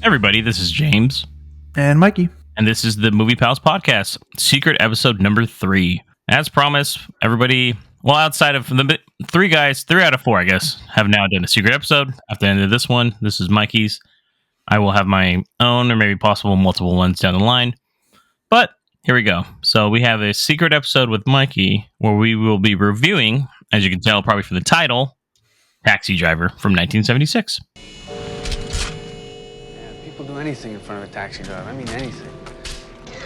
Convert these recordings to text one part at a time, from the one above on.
Everybody, this is James. And Mikey. And this is the Movie Pals Podcast, secret episode number 3. As promised, everybody, well, outside of the 3 guys, 3 out of 4, I guess, have now done a secret episode. At the end of this one, this is Mikey's. I will have my own or maybe possible multiple ones down the line. But here we go. So we have a secret episode with Mikey where we will be reviewing, as you can tell probably from the title, Taxi Driver from 1976. People do anything in front of a taxi driver. I mean, anything.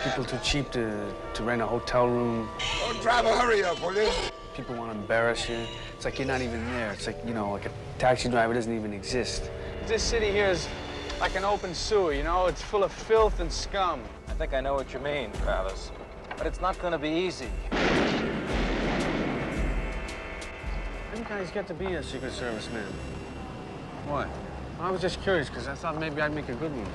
People too cheap to rent a hotel room. Oh, driver, hurry up, will you? People want to embarrass you. It's like you're not even there. It's like, like a taxi driver doesn't even exist. This city here is like an open sewer, It's full of filth and scum. I think I know what you mean, Travis. But it's not going to be easy. Them guys get to be a Secret Service man. What? I was just curious because I thought maybe I'd make a good one.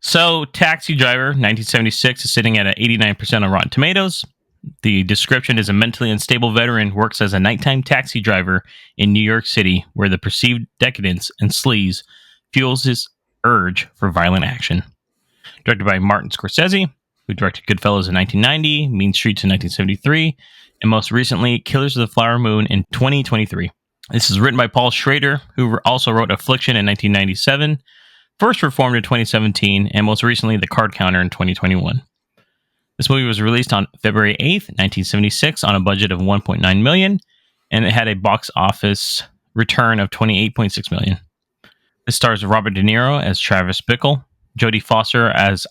So, Taxi Driver, 1976, is sitting at an 89% on Rotten Tomatoes. The description is a mentally unstable veteran works as a nighttime taxi driver in New York City, where the perceived decadence and sleaze fuels his urge for violent action. Directed by Martin Scorsese, who directed Goodfellas in 1990, Mean Streets in 1973, and most recently, Killers of the Flower Moon in 2023. This is written by Paul Schrader, who also wrote Affliction in 1997, first performed in 2017, and most recently The Card Counter in 2021. This movie was released on February 8th, 1976, on a budget of $1.9 million, and it had a box office return of $28.6 million. This stars Robert De Niro as Travis Bickle, Jodie Foster as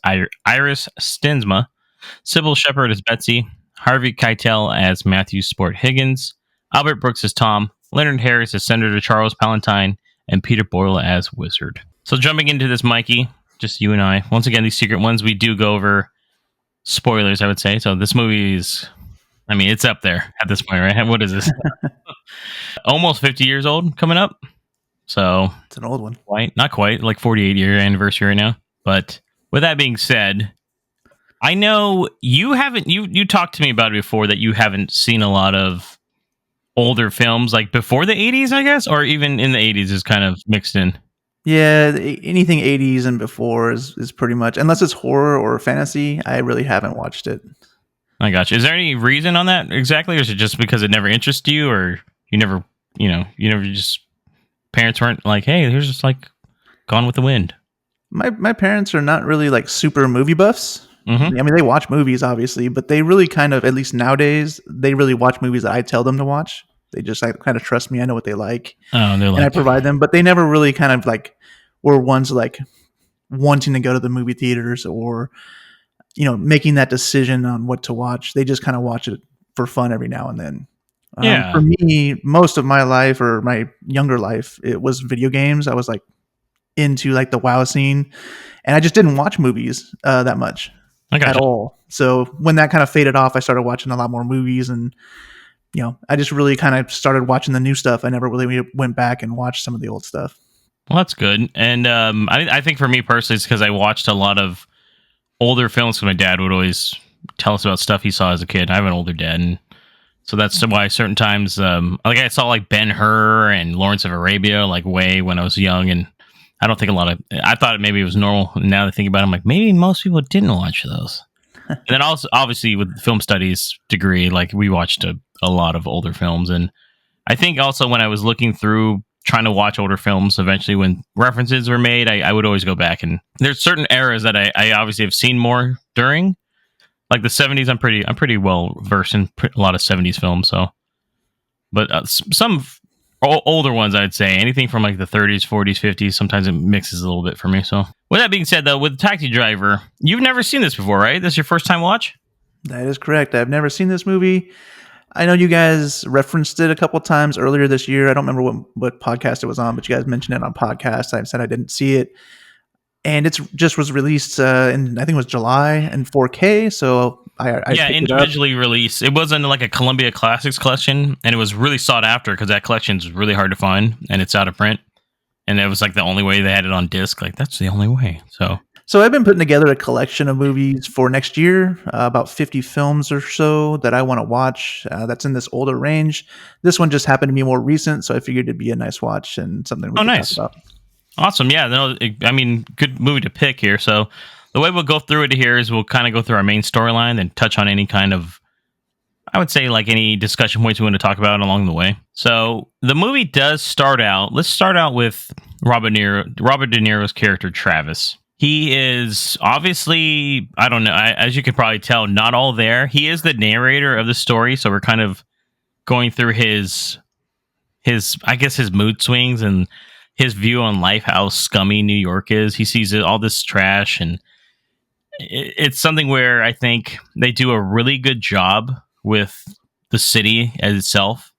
Iris Stensma, Sybil Shepherd as Betsy, Harvey Keitel as Matthew Sport Higgins, Albert Brooks as Tom, Leonard Harris as Senator Charles Palantine, and Peter Boyle as Wizard. So jumping into this, Mikey, just you and I. Once again, these secret ones, we do go over spoilers, I would say. So this movie is, it's up there at this point, right? What is this? Almost 50 years old coming up. So it's an old one. Not quite, like 48-year anniversary right now. But with that being said, I know you haven't, you talked to me about it before that you haven't seen a lot of older films, like before the 80s, I guess, or even in the 80s is kind of mixed in. Yeah, anything 80s and before is pretty much, unless it's horror or fantasy, I really haven't watched it. I got you. Is there any reason on that exactly, or is it just because it never interested you, or you never just, parents weren't like, hey, here's just like Gone with the Wind? My parents are not really like super movie buffs. Mm-hmm. They watch movies, obviously, but they really kind of, at least nowadays, they really watch movies that I tell them to watch. They just kind of trust me. I know what they like. Oh, and I provide them, but they never really kind of like were ones like wanting to go to the movie theaters or, making that decision on what to watch. They just kind of watch it for fun every now and then. Yeah. For me, most of my life or my younger life, it was video games. I was like into like the WoW scene, and I just didn't watch movies that much at all. So when that kind of faded off, I started watching a lot more movies, and I just really kind of started watching the new stuff. I never really went back and watched some of the old stuff. Well, that's good. And I think for me personally, it's because I watched a lot of older films because my dad would always tell us about stuff he saw as a kid. I have an older dad, and so that's why certain times, like I saw like Ben-Hur and Lawrence of Arabia, like way when I was young, and I don't think I thought maybe it was normal. Now that I think about it, I'm like, maybe most people didn't watch those. And then also, obviously, with the film studies degree, like we watched a lot of older films. And I think also when I was looking through trying to watch older films, eventually when references were made, I would always go back. And there's certain eras that I obviously have seen more during. Like the 70s, I'm pretty well versed in a lot of 70s films. So, but some older ones, I'd say anything from like the 30s, 40s, 50s. Sometimes it mixes a little bit for me. So, with that being said, though, with Taxi Driver, you've never seen this before, right? This is your first time watch? That is correct. I've never seen this movie. I know you guys referenced it a couple times earlier this year. I don't remember what podcast it was on, but you guys mentioned it on podcast. I said I didn't see it. And it just was released in, I think it was July in 4K. So I individually released. It wasn't like a Columbia Classics collection, and it was really sought after because that collection is really hard to find, and it's out of print. And it was like the only way they had it on disc. Like that's the only way. So So I've been putting together a collection of movies for next year, about 50 films or so that I want to watch. That's in this older range. This one just happened to be more recent, so I figured it'd be a nice watch and something we could talk about. Awesome. Yeah, no, I mean, good movie to pick here. So the way we'll go through it here is we'll kind of go through our main storyline and touch on any kind of, I would say, like any discussion points we want to talk about along the way. So the movie does start out. Let's start out with Robert De Niro's character, Travis. He is obviously, I don't know, as you can probably tell, not all there. He is the narrator of the story, so we're kind of going through his I guess his mood swings and his view on life, how scummy New York is. He sees all this trash, and it's something where I think they do a really good job with the city as itself.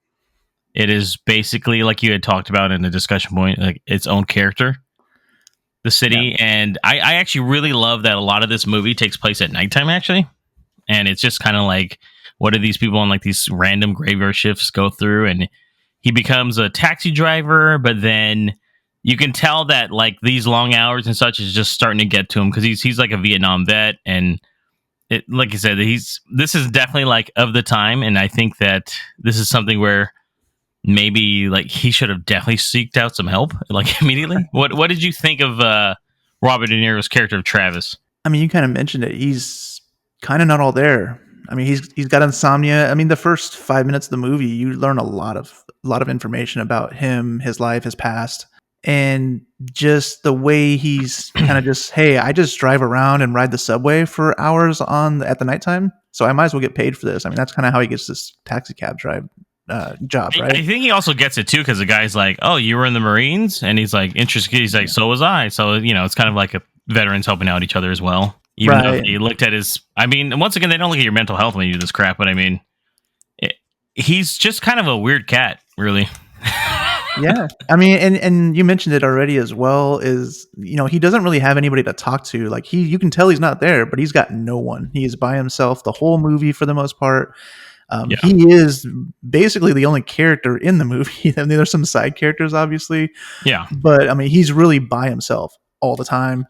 It is basically, like you had talked about in the discussion point, like its own character, the city. Yeah. And I actually really love that a lot of this movie takes place at nighttime, actually. And it's just kind of like, what do these people on like these random graveyard shifts go through? And he becomes a taxi driver, but then you can tell that like these long hours and such is just starting to get to him, because he's like a Vietnam vet, and it, like I said, this is definitely like of the time, and I think that this is something where maybe like he should have definitely seeked out some help like immediately. What did you think of Robert De Niro's character of Travis? I mean, you kind of mentioned it. He's kind of not all there. I mean, he's got insomnia. I mean, the first 5 minutes of the movie, you learn a lot of information about him, his life, his past, and just the way he's kind of just, hey, I just drive around and ride the subway for hours at the nighttime, so I might as well get paid for this. I mean, that's kind of how he gets this taxi cab job, right? I think he also gets it too, because the guy's like, "Oh, you were in the Marines," and he's like interested. He's like, "So was I." So it's kind of like a veterans helping out each other as well. Even though he looked at his, I mean, once again, they don't look at your mental health when you do this crap, but I mean, he's just kind of a weird cat, really. Yeah, I mean, and you mentioned it already as well. Is he doesn't really have anybody to talk to. Like you can tell he's not there, but he's got no one. He is by himself the whole movie for the most part. He is basically the only character in the movie. I mean, there's some side characters, obviously. Yeah, but I mean, he's really by himself all the time.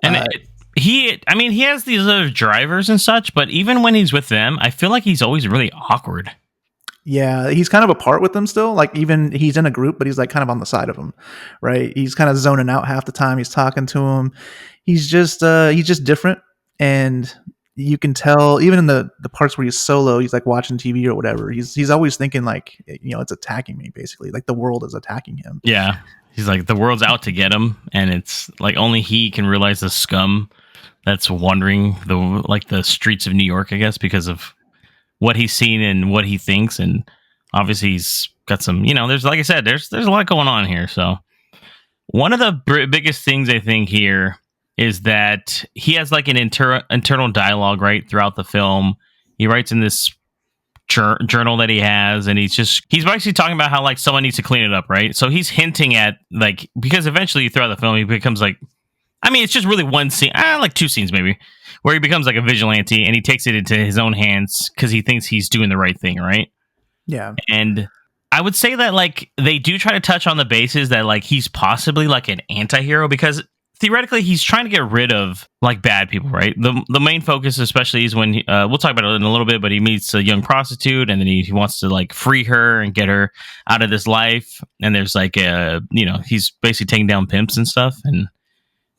And he has these other drivers and such, but even when he's with them, I feel like he's always really awkward. Yeah, he's kind of apart with them still. Like even he's in a group, but he's like kind of on the side of them, right? He's kind of zoning out half the time. He's talking to him. He's just different, and you can tell even in the parts where he's solo, he's like watching TV or whatever. He's always thinking like, it's attacking me, basically. Like the world is attacking him. Yeah, he's like the world's out to get him, and it's like only he can realize the scum that's wandering the streets of New York, I guess, because of what he's seen and what he thinks. And obviously he's got some, there's, like I said, there's a lot going on here. So one of the biggest things I think here is that he has like an internal dialogue right throughout the film. He writes in this journal that he has, and he's basically talking about how like someone needs to clean it up, right? So he's hinting at like, because eventually throughout the film he becomes like, I mean, it's just really one scene, like two scenes maybe, where he becomes like a vigilante, and he takes it into his own hands because he thinks he's doing the right thing, right? Yeah. And I would say that like they do try to touch on the basis that like he's possibly like an anti-hero, because theoretically he's trying to get rid of like bad people, right? The main focus especially is when we'll talk about it in a little bit, but he meets a young prostitute, and then he wants to like free her and get her out of this life. And there's like he's basically taking down pimps and stuff, and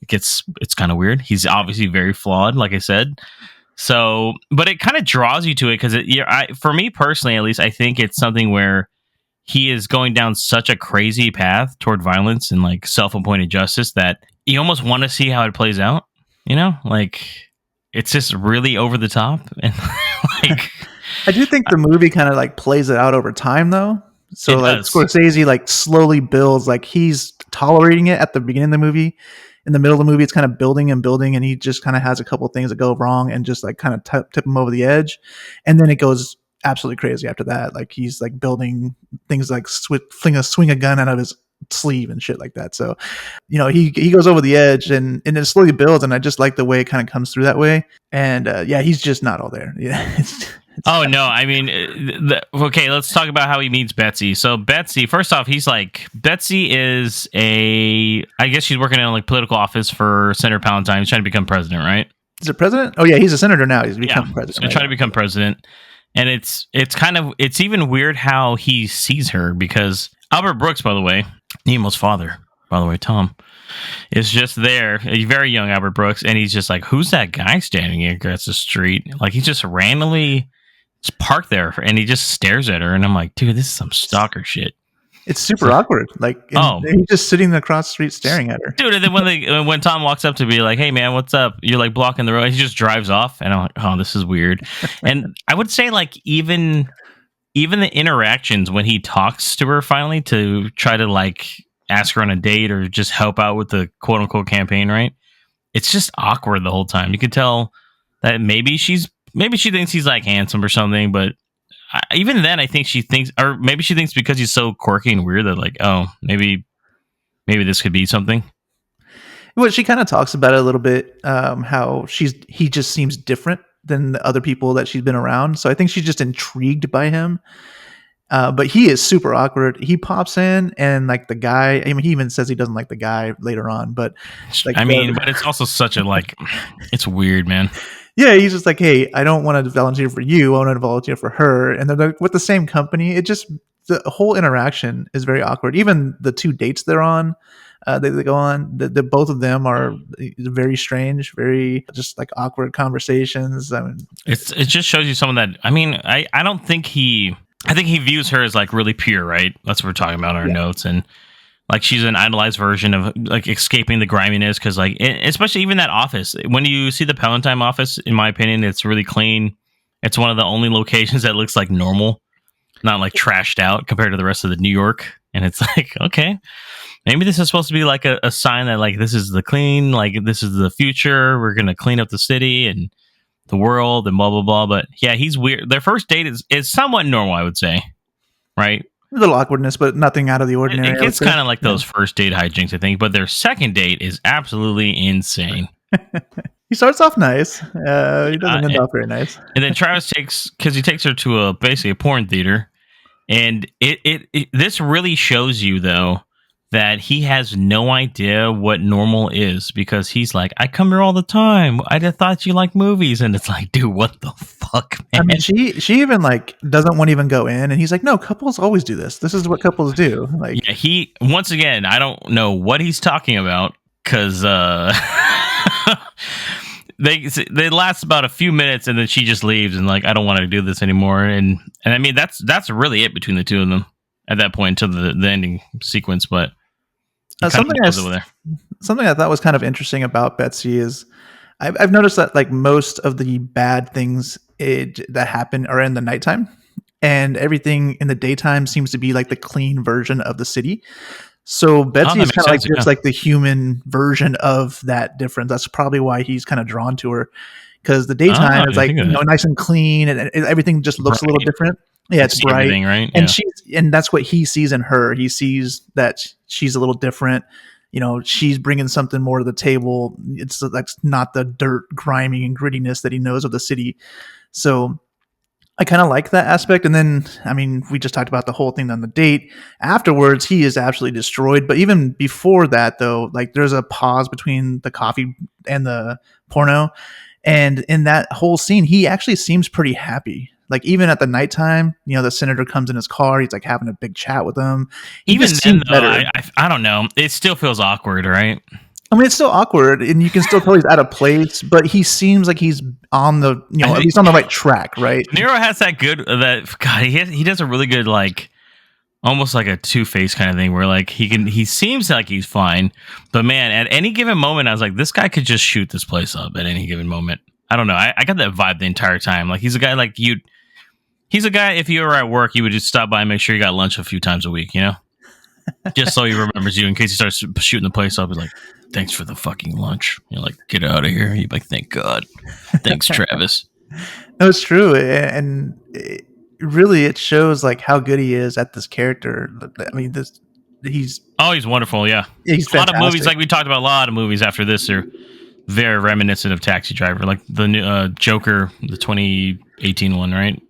it's kind of weird. He's obviously very flawed, like I said. So, but it kind of draws you to it because for me personally, at least, I think it's something where he is going down such a crazy path toward violence and like self-appointed justice that you almost want to see how it plays out. Like it's just really over the top, and like I do think the movie kind of like plays it out over time, though. So like Scorsese like slowly builds, like he's tolerating it at the beginning of the movie. In the middle of the movie, it's kind of building, and he just kind of has a couple of things that go wrong and just like kind of tip him over the edge. And then it goes absolutely crazy after that. Like he's like building things like swing a gun out of his sleeve and shit like that. So, he goes over the edge, and it slowly builds. And I just like the way it kind of comes through that way. And he's just not all there. Yeah, Oh no, I mean, okay, let's talk about how he meets Betsy. So Betsy, first off, Betsy is I guess she's working in like political office for Senator Palantine. He's trying to become president, right? Is it president? Oh yeah, he's a senator now. He's become president. He's trying to become president. And it's even weird how he sees her, because Albert Brooks, by the way, Nemo's father, by the way, Tom, is just there, a very young Albert Brooks, and he's just like, who's that guy standing across the street? Like, he just randomly just parked there, and he just stares at her, and I'm like, dude, this is some stalker shit. It's super awkward. Like, he's just sitting across the street staring at her. Dude, and then when Tom walks up to be like, hey, man, what's up? You're, like, blocking the road. He just drives off, and I'm like, oh, this is weird. And I would say, like, even the interactions when he talks to her finally to try to, like, ask her on a date or just help out with the quote-unquote campaign, right? It's just awkward the whole time. You could tell that maybe she thinks he's, like, handsome or something, but even then, I think she thinks, or maybe she thinks because he's so quirky and weird that, like, oh, maybe this could be something. Well, she kind of talks about it a little bit, how he just seems different than the other people that she's been around. So I think she's just intrigued by him. But he is super awkward. He pops in, and like the guy, I mean, he even says he doesn't like the guy later on. But like, but it's also such a, like, it's weird, man. Yeah, he's just like, hey, I don't want to volunteer for you. I want to volunteer for her. And they're like, with the same company. The whole interaction is very awkward. Even the 2 dates they're on, they go on, the both of them are very strange, very just like awkward conversations. I mean, it just shows you some of that. I mean, I don't think I think he views her as like really pure, right? That's what we're talking about in our notes. And like, she's an idolized version of like escaping the griminess, because like, especially even that office, when you see the Palantine office, in my opinion, it's really clean. It's one of the only locations that looks like normal, not like trashed out compared to the rest of the New York. And it's like, okay, maybe this is supposed to be like a sign that like, this is the clean, like this is the future. We're going to clean up the city and the world and blah, blah, blah. But yeah, he's weird. Their first date is somewhat normal, I would say. Right. A little awkwardness, but nothing out of the ordinary. It's kind of like those first date hijinks, I think. But their second date is absolutely insane. He starts off nice. He doesn't end off very nice. And then Travis takes her to basically a porn theater. And this really shows you, though, that he has no idea what normal is, because he's like, I come here all the time. I just thought you like movies. And it's like, dude, what the fuck, man? I mean, she even like doesn't want to even go in, and he's like, no, couples always do this. This is what couples do. Like, yeah, he, once again, I don't know what he's talking about, because they last about a few minutes, and then she just leaves and like, I don't want to do this anymore. And I mean, that's really it between the two of them at that point until the ending sequence. But something I thought was kind of interesting about Betsy is I've noticed that like most of the bad things that happen are in the nighttime, and everything in the daytime seems to be like the clean version of the city. So Betsy is kind of like just like the human version of that difference. That's probably why he's kind of drawn to her, because the daytime is like, nice and clean, and everything just looks a little different. Yeah, it's bright, right? And and that's what he sees in her. He sees that she's a little different. You know, she's bringing something more to the table. It's like not the dirt, grimy, and grittiness that he knows of the city. So I kind of like that aspect. And then, I mean, we just talked about the whole thing on the date. Afterwards, he is absolutely destroyed. But even before that, though, like there's a pause between the coffee and the porno. And in that whole scene, he actually seems pretty happy. Like even at the nighttime, you know, the senator comes in his car. He's like having a big chat with him. Even then, though, I don't know. It still feels awkward, right? I mean, it's still awkward, and you can still tell he's out of place. But he seems like he's on the, you know, at least on the right track, right? Nero has that God. He does a really good, like, almost like a Two-Face kind of thing, where like he seems like he's fine, but man, at any given moment, I was like, this guy could just shoot this place up at any given moment. I don't know. I got that vibe the entire time. Like he's a guy like you. He's a guy, if you were at work, you would just stop by and make sure you got lunch a few times a week, you know? Just so he remembers you in case he starts shooting the place up. He's like, thanks for the fucking lunch. You're like, get out of here. You're like, thank God. Thanks, Travis. No, it's true. And it shows like how good he is at this character. I mean, he's wonderful. Yeah. He's a lot of movies, like we talked about, a lot of movies after this are very reminiscent of Taxi Driver, like the new Joker, the 2018 one, right?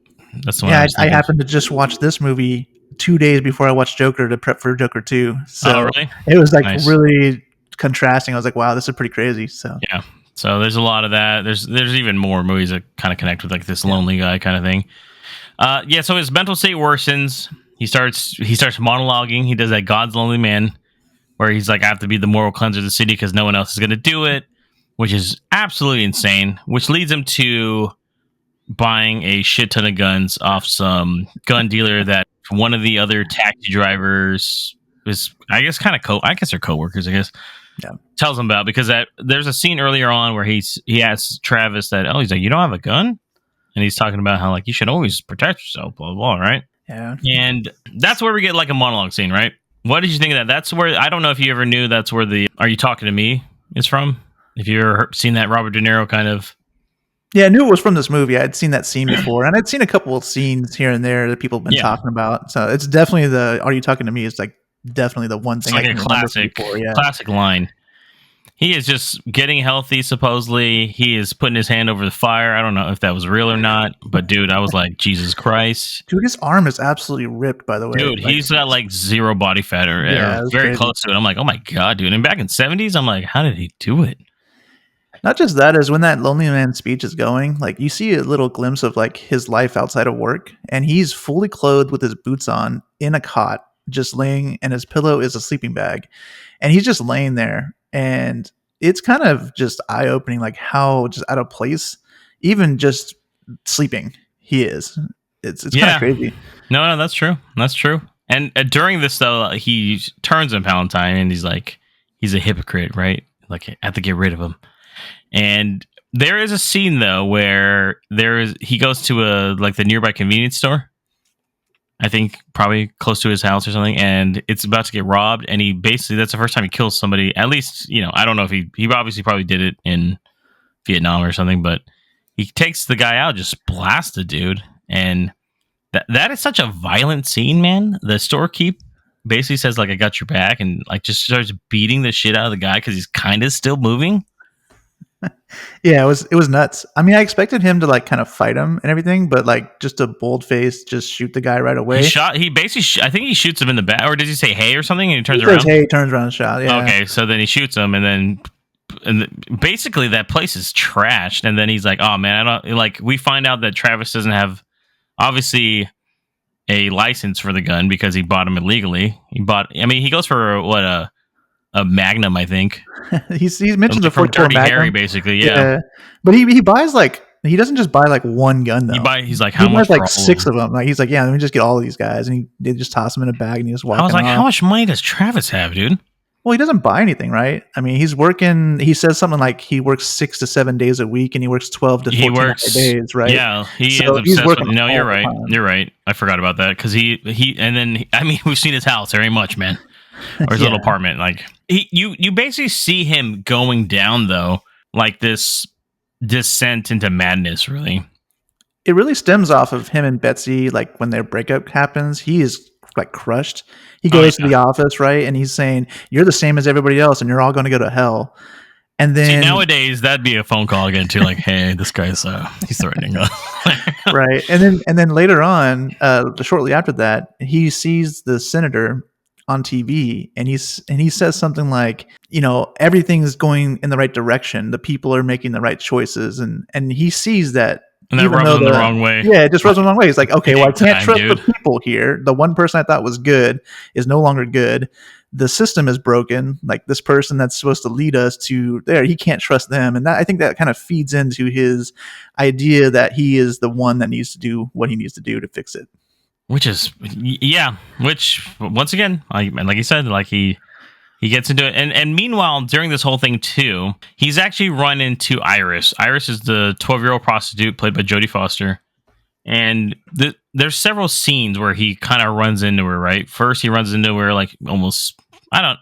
That's the one. Yeah, I happened to just watch this movie 2 days before I watched Joker to prep for Joker 2. So really? It was like really contrasting. I was like, wow, this is pretty crazy. So yeah. So there's a lot of that. There's even more movies that kind of connect with like this lonely guy kind of thing. So his mental state worsens. He starts monologuing. He does that God's Lonely Man, where he's like, I have to be the moral cleanser of the city because no one else is going to do it, which is absolutely insane. Which leads him to buying a shit ton of guns off some gun dealer that one of the other taxi drivers is, I guess, they're coworkers. I guess. Yeah. Tells him about, because there's a scene earlier on where he asks Travis that, he's like, you don't have a gun? And he's talking about how like you should always protect yourself, blah, blah, blah, right? Yeah. And that's where we get like a monologue scene, right? What did you think of that? That's where, I don't know if you ever knew that's where the Are You Talking to Me is from? If you ever seen that Robert De Niro kind of... Yeah, I knew it was from this movie. I'd seen that scene before, and I'd seen a couple of scenes here and there that people have been talking about. So it's definitely the Are You Talking to Me is like definitely the one thing it's like a classic line. He is just getting healthy, supposedly. He is putting his hand over the fire. I don't know if that was real or not, but dude, I was like, Jesus Christ. Dude, his arm is absolutely ripped, by the way. Dude, he's got like zero body fat or very crazy. Close to it. I'm like, oh my God, dude. And back in 70s, I'm like, how did he do it? Not just that, is when that Lonely Man speech is going, like you see a little glimpse of like his life outside of work, and he's fully clothed with his boots on in a cot, just laying, and his pillow is a sleeping bag. And he's just laying there. And it's kind of just eye-opening, like how just out of place, even just sleeping, he is. It's kind of crazy. No, that's true. That's true. And during this, though, he turns on Valentine, and he's like, he's a hypocrite, right? Like, I have to get rid of him. And there is a scene, though, where he goes to the nearby convenience store. I think probably close to his house or something, and it's about to get robbed. And he basically, that's the first time he kills somebody. At least, I don't know if he obviously probably did it in Vietnam or something, but he takes the guy out, just blasts the dude. And that is such a violent scene, man. The storekeep basically says like, I got your back, and like just starts beating the shit out of the guy because he's kind of still moving. Yeah, it was nuts. I mean, I expected him to like kind of fight him and everything, but like just a bold face, just shoot the guy right away. He basically, I think he shoots him in the back, or does he say hey or something? And he turns around. Says, hey, turns around and shot. Yeah. Okay, so then he shoots him, and basically that place is trashed. And then he's like, oh man, I don't like. We find out that Travis doesn't have obviously a license for the gun because he bought him illegally. He goes for what a Magnum, I think. He mentions a from Dirty Magnum. Harry, basically. Yeah. But he buys like, he doesn't just buy like one gun though. He's like, how much? He buys like 6 of them. Like he's like, yeah, let me just get all of these guys, and they just toss them in a bag, and he just walks. I was like, off. How much money does Travis have, dude? Well, he doesn't buy anything, right? I mean, he's working. He says something like he works 6 to 7 days a week, and he works 12 to 14 days, right? Yeah, he's obsessed with. No, you're right. You're right. I forgot about that because he and then we've seen his house very much, man. Or his little apartment. Like you basically see him going down though, like this descent into madness. Really, it really stems off of him and Betsy. Like when their breakup happens, he is like crushed. He goes to the office, right, and he's saying, "You're the same as everybody else, and you're all going to go to hell." And then nowadays that'd be a phone call again too, like, "Hey, this guy's he's threatening us." Right, and then later on, shortly after that, he sees the senator on TV, and he says something like, everything's going in the right direction. The people are making the right choices, and he sees that. And that rubs him the wrong way. Yeah, it just rubs him the wrong way. He's like, okay, well, I can't trust the people here. The one person I thought was good is no longer good. The system is broken. Like this person that's supposed to lead us to there, he can't trust them. And I think that kind of feeds into his idea that he is the one that needs to do what he needs to do to fix it. Which once again, like you said, like he gets into it. And meanwhile, during this whole thing too, he's actually run into Iris. Iris is the 12-year-old prostitute played by Jodie Foster. And there's several scenes where he kind of runs into her, right? First, he runs into her like almost,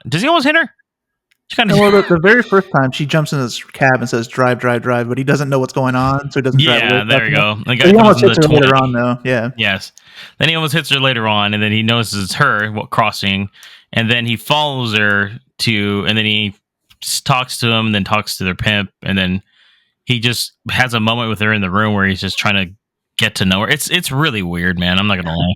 does he almost hit her? The very first time she jumps in his cab and says drive, but he doesn't know what's going on, so he doesn't drive. Yeah, there you go. He almost hits her later on, though. Yeah. Yes. Then he almost hits her later on, and then he notices it's her crossing, and then he follows her and then he talks to him, and then talks to their pimp, and then he just has a moment with her in the room where he's just trying to get to know her. It's really weird, man. I'm not gonna lie.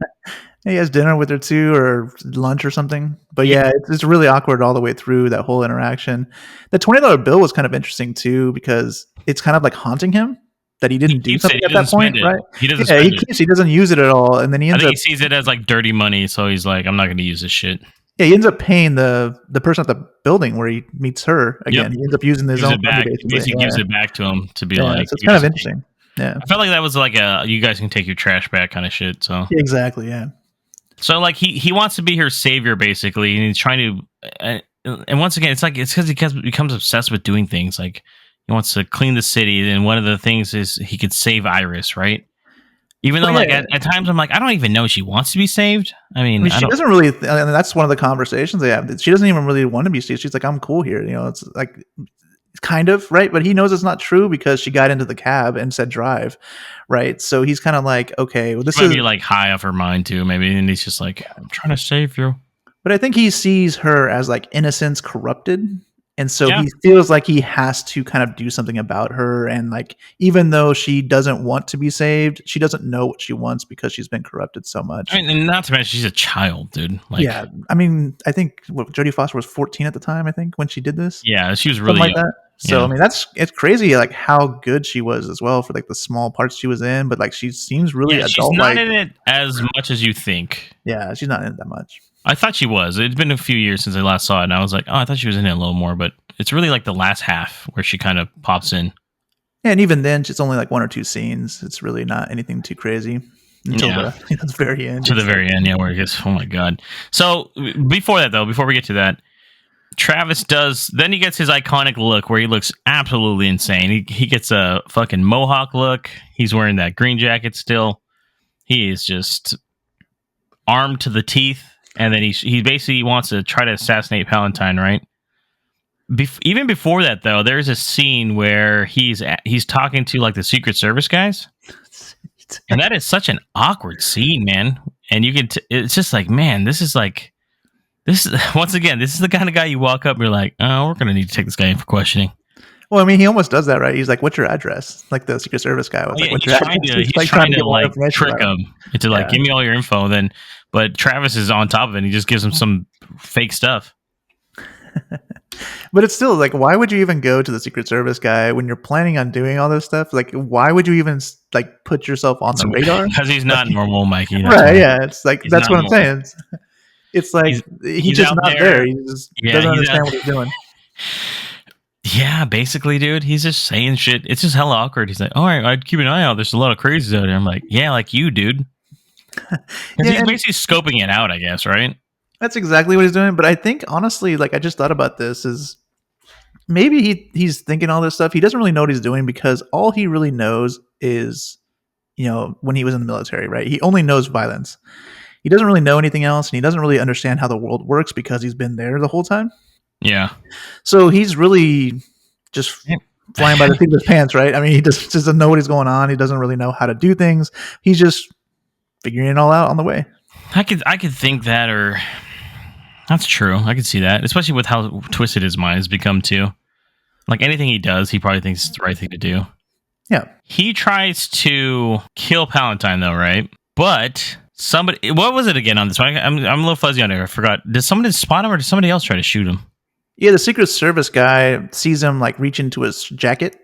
He has dinner with her too, or lunch or something. But yeah, it's really awkward all the way through that whole interaction. The $20 bill was kind of interesting too, because it's kind of like haunting him that he didn't do something at that point, right? He doesn't spend it. He doesn't use it at all, and then he ends up. He sees it as like dirty money, so he's like, I'm not going to use this shit. Yeah, he ends up paying the person at the building where he meets her again. Yep. He ends up using his own money. Basically gives it back to him to be like. So it's kind of interesting. Yeah, I felt like that was like a you guys can take your trash back kind of shit. So exactly, yeah. So like he wants to be her savior basically, and he's trying to. And once again, it's because he becomes obsessed with doing things. Like he wants to clean the city, and one of the things is he could save Iris, right? Even though, at times, I'm like, I don't even know she wants to be saved. I mean she doesn't really. And that's one of the conversations they have. She doesn't even really want to be saved. She's like, I'm cool here. It's like, kind of, right? But he knows it's not true because she got into the cab and said drive, right? So he's kind of like, okay, well, this is like high off her mind too, maybe. And he's just like, I'm trying to save you. But I think he sees her as like innocence corrupted. And so he feels like he has to kind of do something about her. And like, even though she doesn't want to be saved, she doesn't know what she wants because she's been corrupted so much. I mean, and not to mention she's a child, dude. Like, yeah. I mean, I think Jodie Foster was 14 at the time, I think, when she did this. Yeah, she was really young. Like that. So, I mean, it's crazy, like how good she was as well for like the small parts she was in. But like, she seems really adult. She's not in it as much as you think. Yeah, she's not in it that much. I thought she was. It's been a few years since I last saw it, and I was like, oh, I thought she was in it a little more, but it's really like the last half where she kind of pops in. Yeah, and even then, it's only like one or two scenes. It's really not anything too crazy until the very end. To the very end, where it gets, oh my God. So before that, though, before we get to that, Travis he gets his iconic look where he looks absolutely insane. He gets a fucking mohawk look. He's wearing that green jacket still. He is just armed to the teeth. And then he basically wants to try to assassinate Palantine, right? Even before that, though, there's a scene where he's talking to like the Secret Service guys, and that is such an awkward scene, man. And you can it's just like, man, this is once again, this is the kind of guy you walk up and you're like, oh, we're gonna need to take this guy in for questioning. Well, I mean, he almost does that, right? He's like, "What's your address?" Like the Secret Service guy was like, "What's your address?" He's trying to like trick him into like, give me all your info. But Travis is on top of it. And he just gives him some fake stuff. But it's still like, why would you even go to the Secret Service guy when you're planning on doing all this stuff? Like, why would you even like put yourself on the radar? Because he's not normal, Mikey. Right? Yeah, it's like that's what I'm saying. It's like he's just not there. He just doesn't understand what he's doing. Yeah, basically, dude. He's just saying shit. It's just hella awkward. He's like, all right, I'd keep an eye out. There's a lot of crazies out there. I'm like, yeah, like you, dude. He's basically scoping it out, I guess, right? That's exactly what he's doing. But I think, honestly, like I just thought about this is maybe he's thinking all this stuff. He doesn't really know what he's doing because all he really knows is, when he was in the military, right? He only knows violence. He doesn't really know anything else, and he doesn't really understand how the world works because he's been there the whole time. Yeah. So he's really just flying by the seat of his pants, right? I mean, he just doesn't know what is going on. He doesn't really know how to do things. He's just figuring it all out on the way. I could think that, or that's true. I could see that, especially with how twisted his mind has become too. Like anything he does, he probably thinks it's the right thing to do. Yeah. He tries to kill Palantine though, right? But somebody, what was it again on this one? I'm a little fuzzy on it. I forgot. Did somebody spot him or did somebody else try to shoot him? Yeah, the Secret Service guy sees him like reach into his jacket.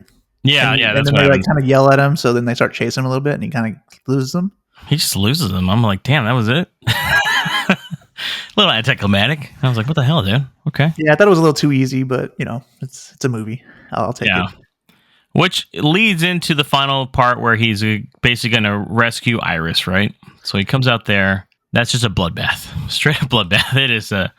Yeah, and that's then they like kind of yell at him. So then they start chasing him a little bit, and he kind of loses them. He just loses them. I'm like, damn, that was it. A little anticlimactic. I was like, what the hell, dude? Okay. Yeah, I thought it was a little too easy, but it's a movie. I'll take it. Which leads into the final part where he's basically going to rescue Iris, right? So he comes out there. That's just a bloodbath. Straight up bloodbath. It is a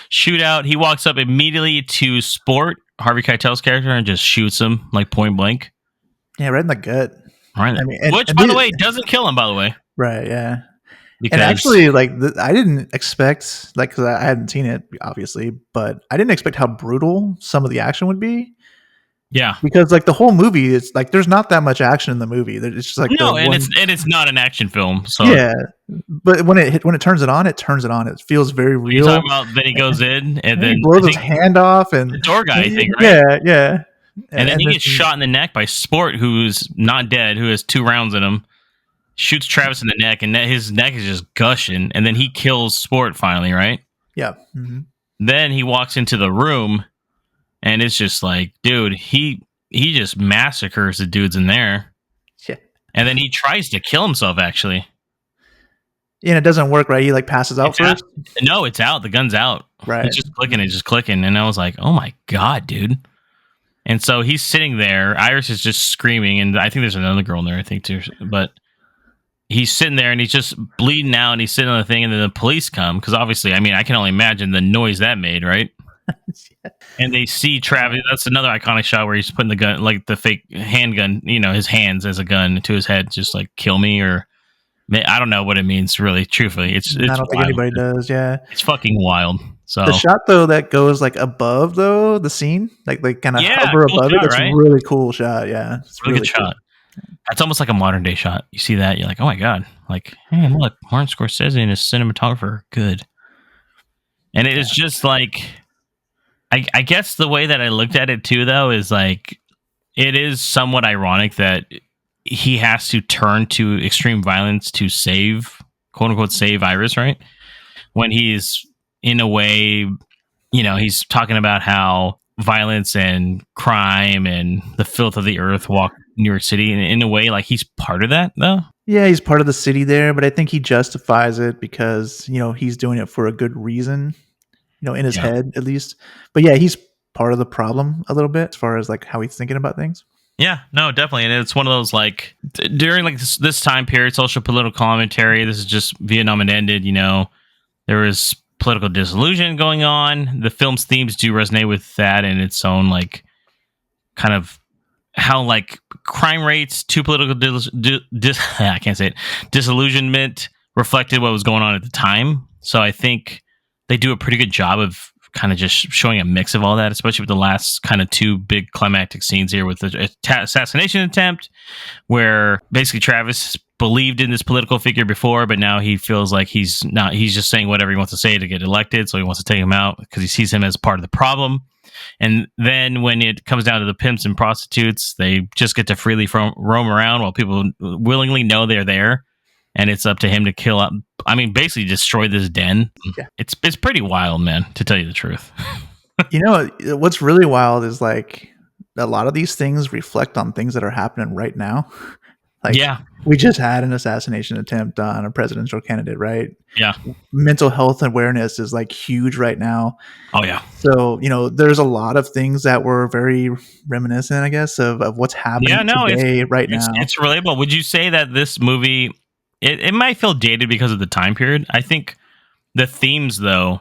shootout. He walks up immediately to Sport, Harvey Keitel's character, and just shoots him like point blank. Yeah, right in the gut. Right. I mean, which, by the way, doesn't kill him, by the way. Right, yeah. Because, and actually, like, I didn't expect, like, because I hadn't seen it, obviously, but I didn't expect how brutal some of the action would be. Yeah, because like the whole movie, it's like there's not that much action in the movie. It's just like it's not an action film. So yeah, but when it turns it on, it It feels very real. You're talking about then he goes in and then he blows his hand off and the door guy, I think, right? Yeah. And then he gets shot in the neck by Sport, who's not dead, who has 2 rounds in him. shoots Travis in the neck, and his neck is just gushing, and then he kills Sport finally, right? Yeah. Mm-hmm. Then he walks into the room, and it's just like, dude, he just massacres the dudes in there. Yeah. And then he tries to kill himself, actually. Yeah, and it doesn't work, right? He like passes out first. No, it's out. The gun's out. Right. It's just clicking. And I was like, oh my God, dude. And so he's sitting there. Iris is just screaming. And I think there's another girl in there, I think, too. But he's sitting there and he's just bleeding out and he's sitting on the thing. And then the police come. Because obviously, I mean, I can only imagine the noise that made, right? Yeah. And they see Travis. That's another iconic shot where he's putting the gun, like the fake handgun, his hands as a gun to his head, just like kill me, or I don't know what it means, really, truthfully. It's I don't think anybody does, yeah. It's fucking wild. So the shot though that goes like above though the scene, like kind of hover cool above shot, it. That's right? a really cool shot. Yeah, it's really good cool. shot. That's almost like a modern day shot. You see that, you're like, oh my God, like, hey, look, Martin Scorsese and his cinematographer, good. And it is just like, I guess the way that I looked at it too, though, is like, it is somewhat ironic that he has to turn to extreme violence to save, quote unquote, save Iris, right? When he's in a way, he's talking about how violence and crime and the filth of the earth walk New York City. And in a way, like, he's part of that, though. Yeah, he's part of the city there, but I think he justifies it because, he's doing it for a good reason, in his head at least. But yeah, he's part of the problem a little bit as far as like how he's thinking about things. Yeah, no, definitely. And it's one of those, like, during like this time period, social political commentary, this is just Vietnam had ended, there was political disillusion going on. The film's themes do resonate with that in its own, like, kind of how, like, crime rates to political I can't say it, disillusionment reflected what was going on at the time. So I think they do a pretty good job of kind of just showing a mix of all that, especially with the last kind of two big climactic scenes here with the assassination attempt, where basically Travis believed in this political figure before, but now he feels like he's not, he's just saying whatever he wants to say to get elected. So he wants to take him out because he sees him as part of the problem. And then when it comes down to the pimps and prostitutes, they just get to freely roam around while people willingly know they're there. And it's up to him to kill up. I mean, basically destroy this den. Yeah. It's pretty wild, man, to tell you the truth. What's really wild is like a lot of these things reflect on things that are happening right now. Like, we just had an assassination attempt on a presidential candidate, right? Yeah. Mental health awareness is like huge right now. Oh, yeah. So, there's a lot of things that were very reminiscent, I guess, of what's happening today, right now. It's relatable. Would you say that this movie, it might feel dated because of the time period? I think the themes, though,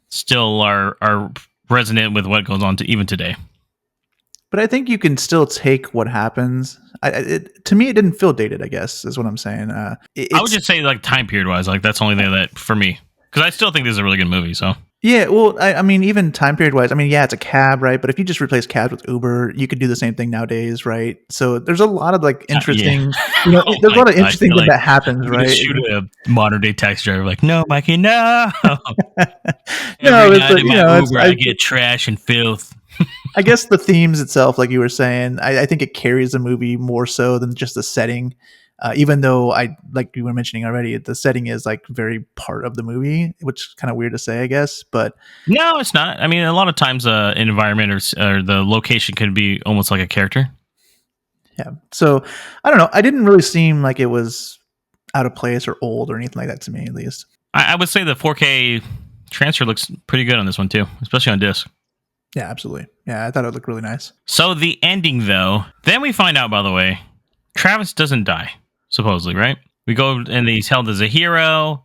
still are resonant with what goes on even today. But I think you can still take what happens. To me, it didn't feel dated, I guess, is what I'm saying. I would just say, like, time period wise, like, that's only there that for me, because I still think this is a really good movie. So yeah, well, I mean, even time period wise, I mean, yeah, it's a cab, right? But if you just replace cabs with Uber, you could do the same thing nowadays, right? So there's a lot of like interesting, there's a lot of interesting things that happens, right? Shoot a modern day taxi driver, like, no, Mikey, no. No, Every night in my Uber, I get trash and filth. I guess the themes itself, like you were saying, I think it carries the movie more so than just the setting. Even though like you were mentioning already, the setting is like very part of the movie, which is kind of weird to say, I guess. But no, it's not. I mean, a lot of times an environment or the location could be almost like a character. Yeah. So I don't know. I didn't really seem like it was out of place or old or anything like that to me, at least. I would say the 4K transfer looks pretty good on this one too, especially on disc. Yeah, absolutely. Yeah, I thought it looked really nice. So the ending, though, then we find out, by the way, Travis doesn't die, supposedly, right? We go and he's held as a hero,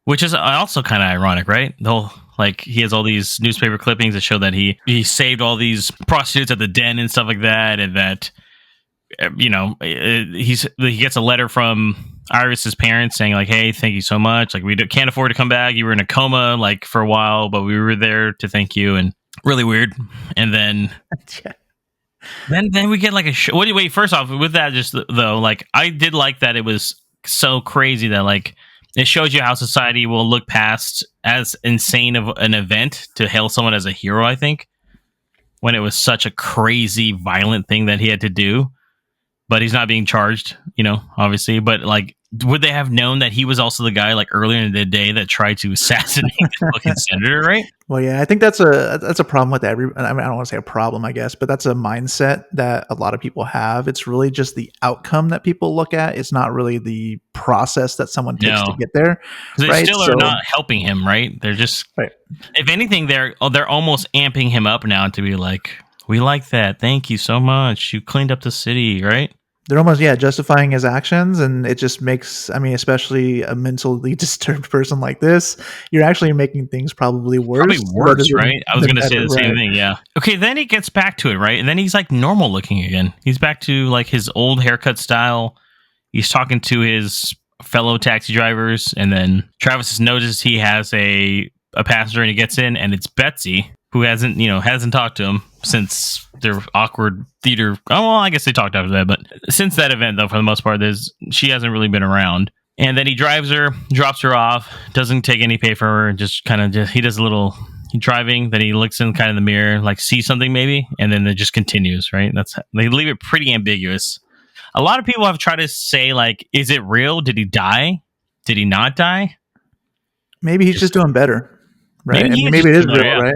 which is also kind of ironic, right? The whole, like, he has all these newspaper clippings that show that he saved all these prostitutes at the den and stuff like that, and that, he gets a letter from Iris's parents saying, like, hey, thank you so much. Like, we can't afford to come back. You were in a coma, like, for a while, but we were there to thank you. And really weird. And then then we get like a wait, first off, with that, just though, like, I did like that it was so crazy that, like, it shows you how society will look past as insane of an event to hail someone as a hero, I think, when it was such a crazy violent thing that he had to do. But he's not being charged, obviously. But, like, would they have known that he was also the guy like earlier in the day that tried to assassinate the fucking senator, right? Well, yeah, I think that's a problem with every. I mean, I don't want to say a problem, I guess, but that's a mindset that a lot of people have. It's really just the outcome that people look at. It's not really the process that someone takes to get there. They right? still are not helping him, right? They're just, if anything, they're almost amping him up now to be like, we like that. Thank you so much. You cleaned up the city, right? They're almost, justifying his actions, and it just makes, I mean, especially a mentally disturbed person like this, you're actually making things probably worse. Right? I was going to say the same thing, yeah. Okay, then he gets back to it, right? And then he's like normal looking again. He's back to like his old haircut style. He's talking to his fellow taxi drivers, and then Travis has noticed he has a passenger, and he gets in, and it's Betsy, who hasn't talked to him since their awkward theater. Oh, well, I guess they talked after that, but since that event, though, for the most part, she hasn't really been around. And then he drives her, drops her off, doesn't take any pay for her, he does a little driving. Then he looks in kind of the mirror, like sees something maybe, and then it just continues. Right? They leave it pretty ambiguous. A lot of people have tried to say, like, is it real? Did he die? Did he not die? Maybe he's just doing better. Right. Maybe it is real, right?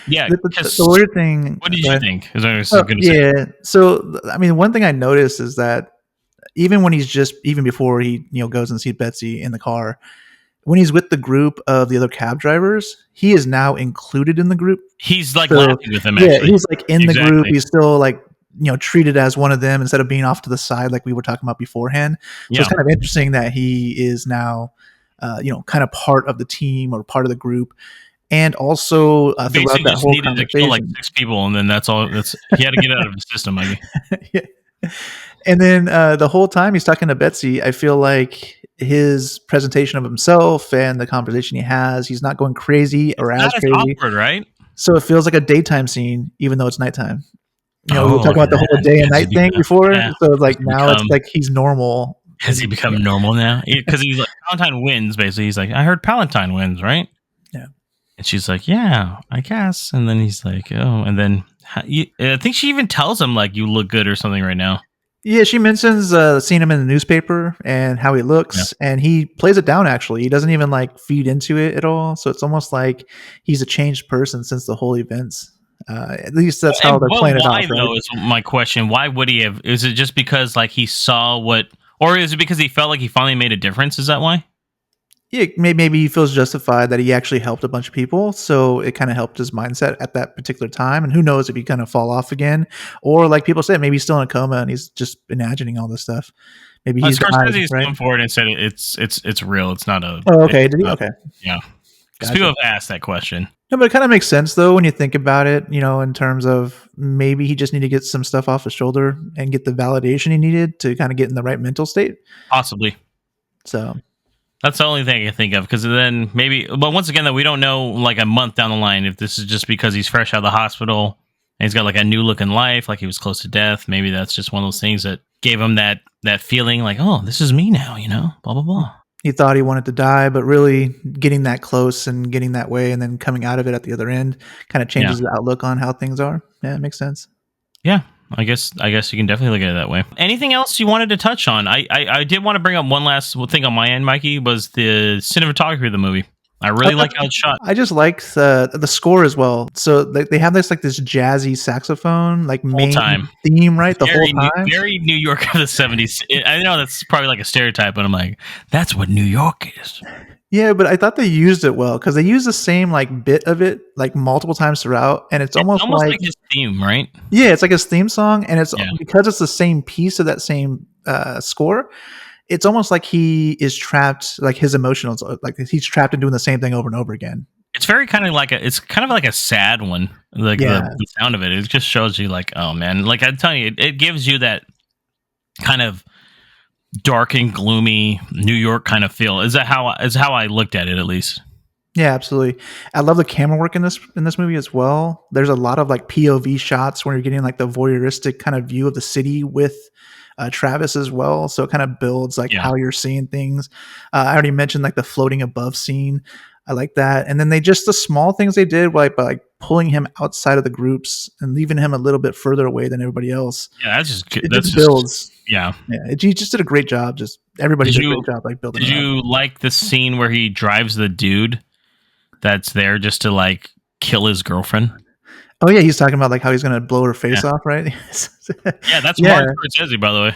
Yeah. The weird thing. What did you think? So, I mean, one thing I noticed is that even before he, goes and sees Betsy in the car, when he's with the group of the other cab drivers, he is now included in the group. He's like laughing with them. Yeah. He's like in the group. He's still like, treated as one of them instead of being off to the side like we were talking about beforehand. So it's kind of interesting that he is now, kind of part of the team or part of the group. And also throughout that whole conversation, to kill like 6 people, and then that's all. He had to get out of his system, Mikey. Yeah. And then the whole time he's talking to Betsy, I feel like his presentation of himself and the conversation he has, he's not going crazy or as crazy. Awkward, right? So it feels like a daytime scene, even though it's nighttime. We were talking about the whole day and night thing before, so like now it's like he's normal. Has he become normal now? Because he's like, Palatine wins. Basically, he's like, I heard Palatine wins, right? Yeah. And she's like, yeah, I guess. And then he's like, oh, and then I think she even tells him like, you look good or something right now. Yeah, she mentions seeing him in the newspaper and how he looks, and he plays it down. Actually, he doesn't even like feed into it at all. So it's almost like he's a changed person since the whole events. At least that's how they're playing it off. Why though is my question. Why would he have? Is it just because like he saw what, or is it because he felt like he finally made a difference? Is that why? Yeah, maybe he feels justified that he actually helped a bunch of people, so it kind of helped his mindset at that particular time. And who knows if he kind of fall off again, or like people said, maybe he's still in a coma and he's just imagining all this stuff. Maybe he's Scorsese's come forward and said it's real. It's not a. Oh, okay. Did he? Okay. Yeah. Because people have asked that question. No, but it kind of makes sense though when you think about it. In terms of maybe he just needed to get some stuff off his shoulder and get the validation he needed to kind of get in the right mental state. Possibly. So. That's the only thing I can think of, because then maybe, but once again, that we don't know like a month down the line if this is just because he's fresh out of the hospital and he's got like a new look in life, like he was close to death. Maybe that's just one of those things that gave him that feeling like, oh, this is me now, blah, blah, blah. He thought he wanted to die, but really getting that close and getting that way and then coming out of it at the other end kind of changes the outlook on how things are. Yeah, it makes sense. Yeah. I guess you can definitely look at it that way. Anything else you wanted to touch on? I did want to bring up one last thing on my end, Mikey, was the cinematography of the movie. I really like how it's shot. I just like the score as well. So they have this jazzy saxophone main theme, right? The whole time. Very New York of the 70s. I know that's probably like a stereotype, but I'm like, that's what New York is. Yeah, but I thought they used it well because they use the same bit of it multiple times throughout, and it's almost like his theme, right? Yeah, it's like his theme song, and it's because it's the same piece of that same score. It's almost like he is trapped, like his emotions, like he's trapped in doing the same thing over and over again. It's very kind of like a sad one, the sound of it. It just shows you like, oh man, like I'm telling you, it gives you that kind of dark and gloomy New York kind of feel. Is how I looked at it, at least. Yeah, absolutely. I love the camera work in this movie as well. There's a lot of POV shots where you're getting the voyeuristic kind of view of the city with Travis as well. So it kind of builds how you're seeing things. I already mentioned the floating above scene. I like that. And then the small things they did, like by like pulling him outside of the groups and leaving him a little bit further away than everybody else. Yeah, that's just good. It just builds. Yeah. He just did a great job. Just everybody did a great job, like building. Did you like the scene where he drives the dude that's there just to like kill his girlfriend? Oh yeah, he's talking about like how he's gonna blow her face off, right? Yeah, that's Martin Scorsese, by the way.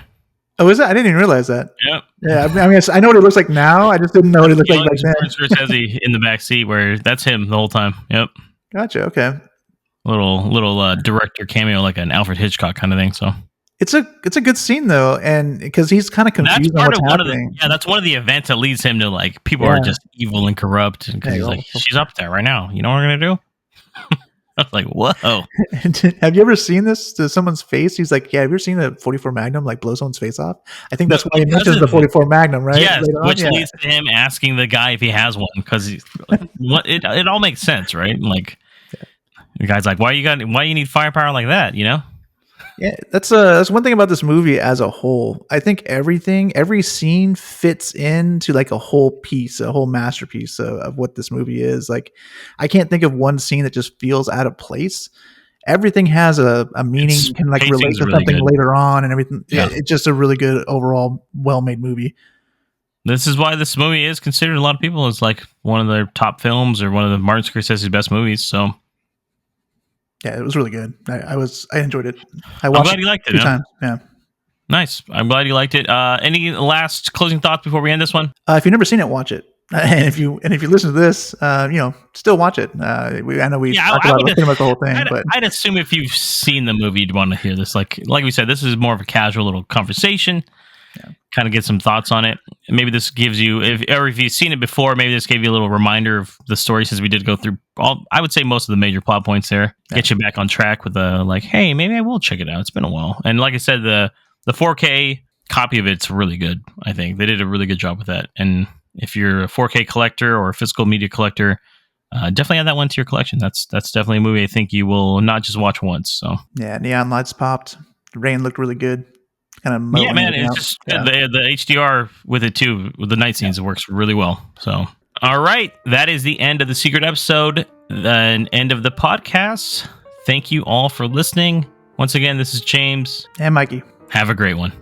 Oh, is it? I didn't even realize that. Yep. Yeah, I mean, I know what he looks like now. I just didn't know what he looked like back then. Martin Scorsese in the back seat, where that's him the whole time. Yep. Gotcha. Okay. Little director cameo, like an Alfred Hitchcock kind of thing. So it's a good scene though, and because he's kind of confused on what's happening. That's one of the events that leads him to like people are just evil and corrupt, because he's like, she's up there right now. You know what we're gonna do? I was like, whoa. Have you ever seen this to someone's face? He's like, yeah, have you ever seen a 44 Magnum like blow someone's face off? I think that's why he mentions the 44 Magnum, right? Yes, which leads to him asking the guy if he has one, because it all makes sense, right? Like, the guy's like, why you need firepower like that, you know? Yeah, that's one thing about this movie as a whole. I think every scene fits into like a whole piece, a whole masterpiece of what this movie is. Like, I can't think of one scene that just feels out of place. Everything has a meaning, can like relate to something later on, and everything. Yeah, it's just a really good overall, well-made movie. This is why this movie is considered, a lot of people, as like one of their top films or one of the Martin Scorsese's best movies. So. Yeah, it was really good. I enjoyed it. I'm glad you liked it. 2 times. Yeah. Nice. I'm glid you liked it. Any last closing thoughts before we end this one? If you've never seen it, watch it. And if you listen to this, still watch it. I know we talked about the whole thing, but I'd assume if you've seen the movie, you'd want to hear this. Like we said, this is more of a casual little conversation. Yeah. Kind of get some thoughts on it. Maybe this gives you, if you've seen it before, maybe this gave you a little reminder of the story, since we did go through I would say most of the major plot points there. Yeah. Get you back on track with hey, maybe I will check it out. It's been a while. And like I said, the 4K copy of it's really good. I think they did a really good job with that. And if you're a 4K collector or a physical media collector, definitely add that one to your collection. That's definitely a movie I think you will not just watch once. So yeah, neon lights popped. The rain looked really good. Kind of it's just the HDR with it too, with the night scenes. It works really well. So all right, that is the end of the secret episode, the end of the podcast. Thank you all for listening. Once again, this is James and Mikey. Have a great one.